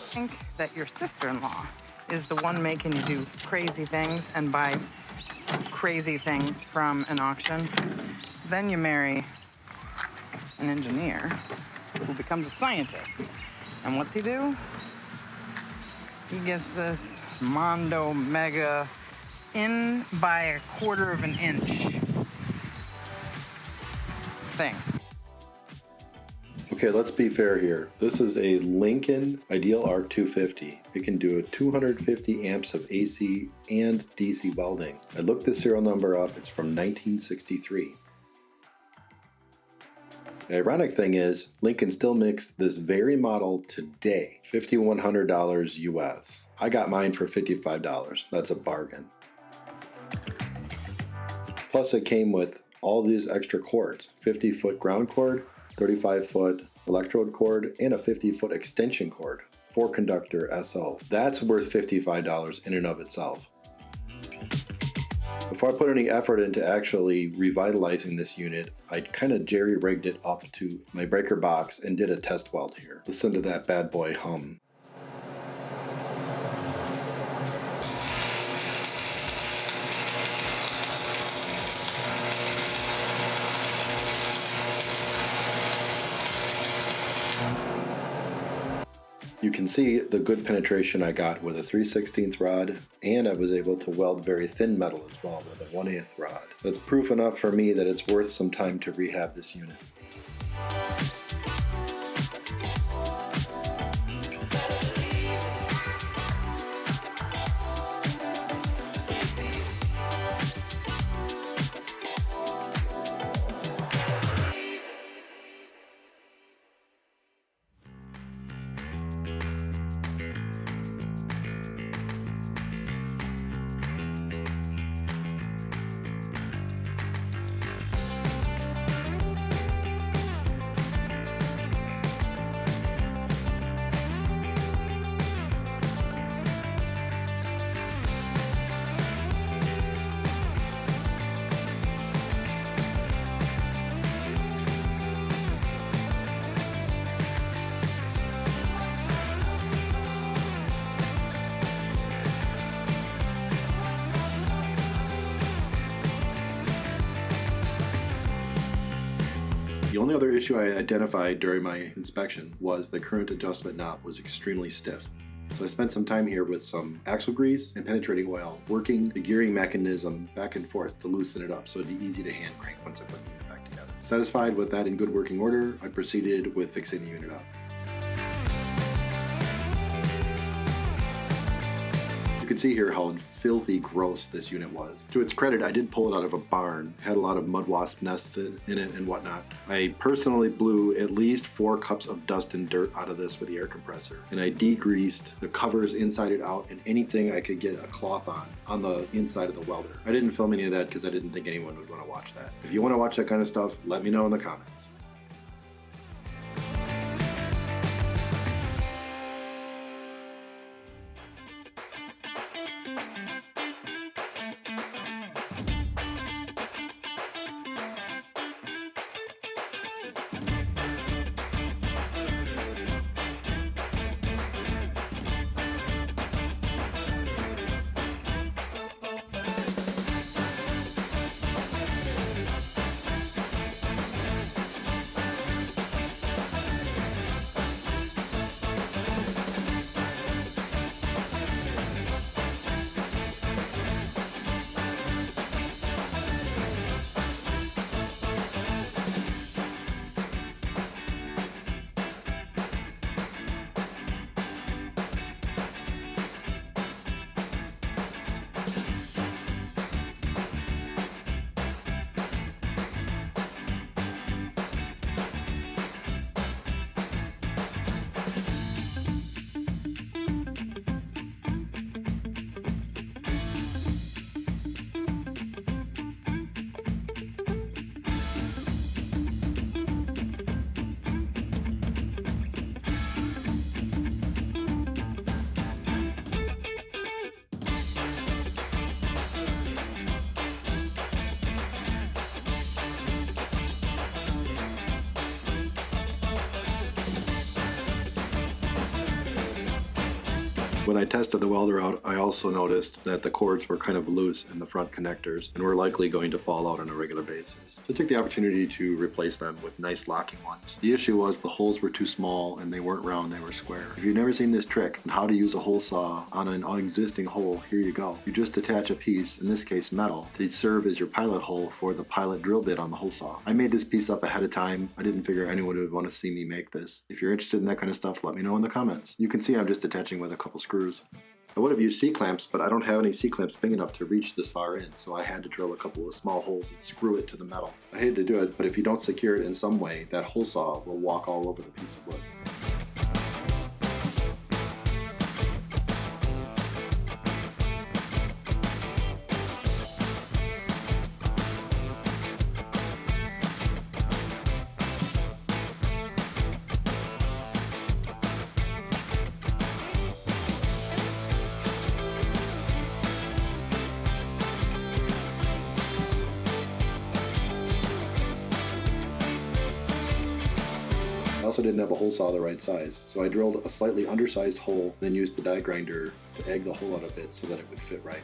think that your sister-in-law is the one making you do crazy things and buy crazy things from an auction. Then you marry an engineer who becomes a scientist. And what's he do? He gets this Mondo Mega in by a quarter of an inch thing. Okay, let's be fair here. This is a Lincoln Ideal Arc 250. It can do 250 amps of AC and DC welding. I looked the serial number up. It's from 1963. The ironic thing is, Lincoln still makes this very model today, $5,100 US. I got mine for $55. That's a bargain. Plus it came with all these extra cords, 50-foot ground cord, 35-foot electrode cord, and a 50-foot extension cord, 4-conductor SO. That's worth $55 in and of itself. Before I put any effort into actually revitalizing this unit, I kind of jerry-rigged it up to my breaker box and did a test weld here. Listen to that bad boy hum. You can see the good penetration I got with a 3/16 rod, and I was able to weld very thin metal as well with a 1/8 rod. That's proof enough for me that it's worth some time to rehab this unit. The only other issue I identified during my inspection was the current adjustment knob was extremely stiff. So I spent some time here with some axle grease and penetrating oil, working the gearing mechanism back and forth to loosen it up so it'd be easy to hand crank once I put the unit back together. Satisfied with that in good working order, I proceeded with fixing the unit up. You can see here how filthy gross this unit was. To its credit, I did pull it out of a barn, had a lot of mud wasp nests in it and whatnot. I personally blew at least 4 cups of dust and dirt out of this with the air compressor, and I degreased the covers inside and out and anything I could get a cloth on the inside of the welder. I didn't film any of that because I didn't think anyone would want to watch that. If you want to watch that kind of stuff, let me know in the comments. When I tested the welder out, I also noticed that the cords were kind of loose in the front connectors and were likely going to fall out on a regular basis. So I took the opportunity to replace them with nice locking ones. The issue was the holes were too small and they weren't round, they were square. If you've never seen this trick on how to use a hole saw on an existing hole, here you go. You just attach a piece, in this case metal, to serve as your pilot hole for the pilot drill bit on the hole saw. I made this piece up ahead of time. I didn't figure anyone would want to see me make this. If you're interested in that kind of stuff, let me know in the comments. You can see I'm just attaching with a couple screws. I would have used C-clamps, but I don't have any C-clamps big enough to reach this far in, so I had to drill a couple of small holes and screw it to the metal. I hated to do it, but if you don't secure it in some way, that hole saw will walk all over the piece of wood. I also didn't have a hole saw the right size, so I drilled a slightly undersized hole, then used the die grinder to egg the hole out a bit so that it would fit right.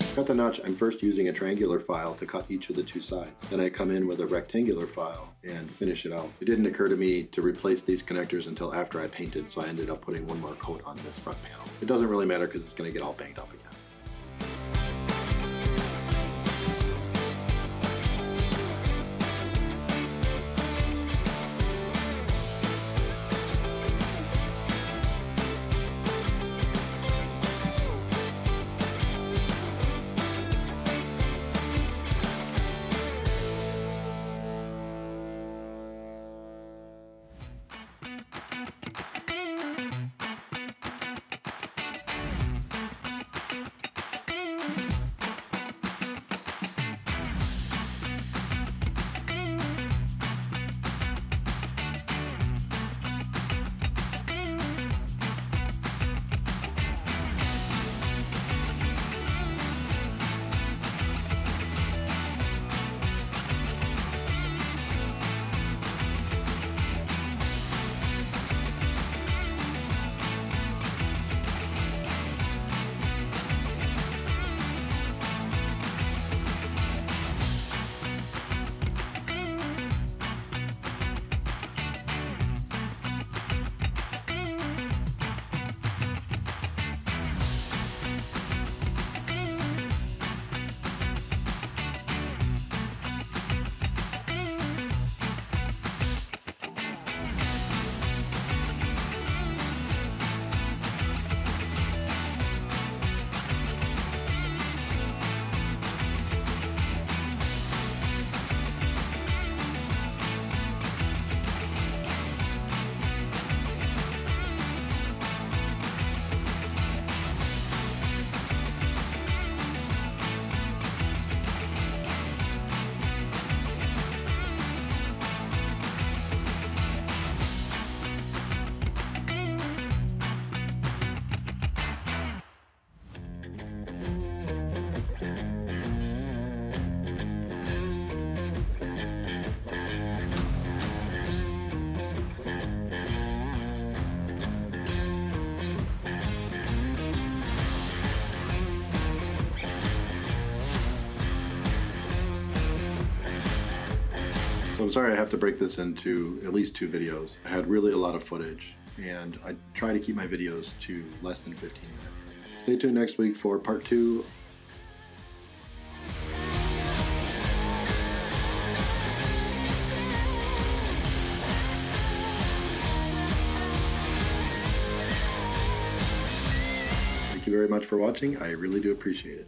To cut the notch, I'm first using a triangular file to cut each of the two sides. Then I come in with a rectangular file and finish it out. It didn't occur to me to replace these connectors until after I painted, so I ended up putting one more coat on this front panel. It doesn't really matter because it's going to get all banged up again. So I'm sorry I have to break this into at least 2 videos. I had really a lot of footage, and I try to keep my videos to less than 15 minutes. Stay tuned next week for part 2. Thank you very much for watching. I really do appreciate it.